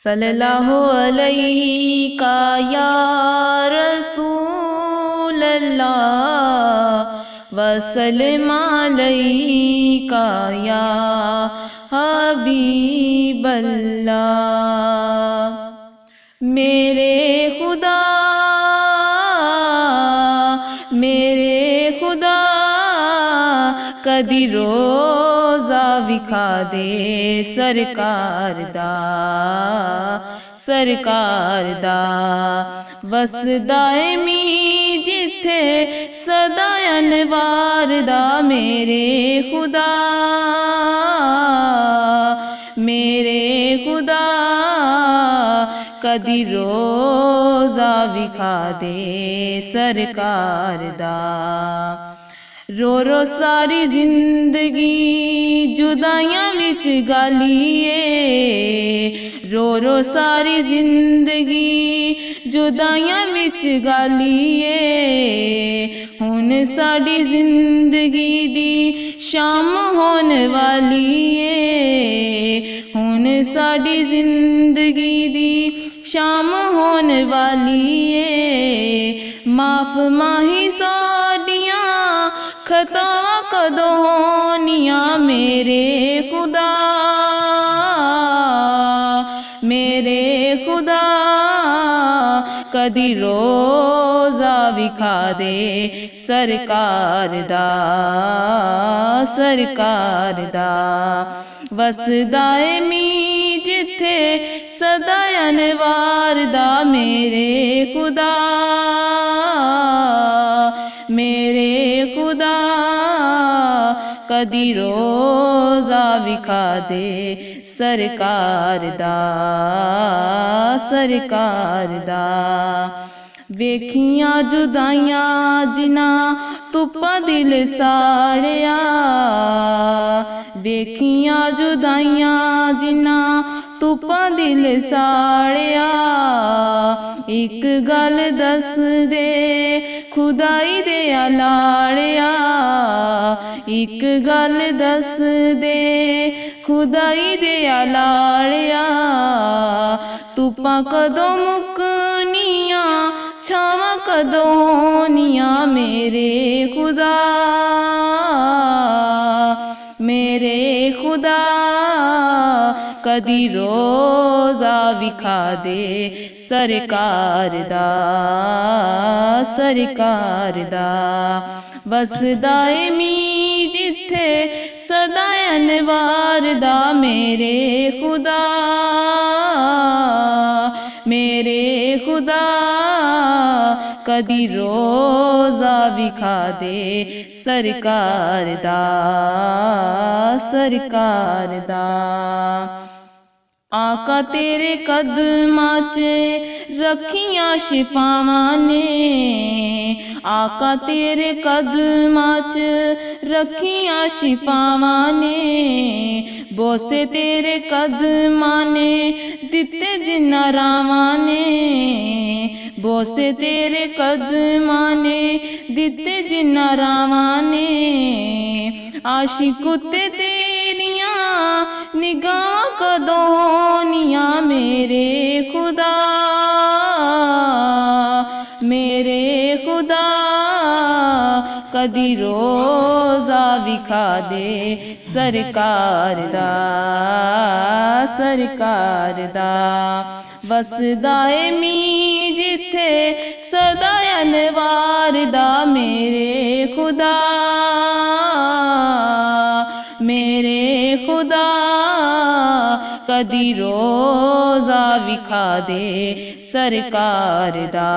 सल्लल्लाहु अलैका या रसूल अल्लाह वसल्लम अलैका या हबीब अल्लाह। मेरे खुदा कदी रोज़ा विखा दे सरकार दा वसदा मी जिथे सदा अनवार दा। मेरे खुदा कदी रोज़ा विखा दे सरकार दा। रो रो सारी जिंदगी जुदाइयां विच गालिए, रो रो सारी जिंदगी जुदाइयां विच गालिए। हुन साडी जिंदगी दी शाम होन वाली है, हुन साडी जिंदगी दी शाम होन वाली है। माफ माही साडियां खतावां कदों होनियां। मेरे खुदा कदी रोज़ा विखा दे सरकार दा वसदा मी जिथे सदा अनवार दा। मेरे खुदा कदी रोज़ा विखा दे सरकार दा। वेखियां जुदाइयां जिना तुप्पा दिल साड़िया, वेखियां जुदाइयां जिना तुप्पा दिल साड़िया। एक गल दस दे खुदाई दे लाड़िया, एक गल दस दे खुदाई दे लाड़िया। तुप्पां कदों मुकनियां छावां कदों होनियां। मेरे खुदा कदी रोज़ा विखा दे सरकार दा वसदा मी जिथे सदा अनवार दा। मेरे खुदा कदी रोज़ा विखा दे सरकार दा। आका तेरे कदमां च रखियां शिफावां ने, आका तेरे कदमां च रखियां शिफावां ने। बोसे तेरे कदमां ने दिते जिन्ना रावां ने, बोसे तेरे कदमां ने दिते जिन्ना रावां ने। आशिक उत्ते तेरियां निगाहां कदों होनियां। मेरे खुदा कदी रोज़ा विखा दे सरकार दा वसदा मी जिथे सदा अनवार दा। मेरे खुदा कदी रोज़ा विखा दे सरकार दा।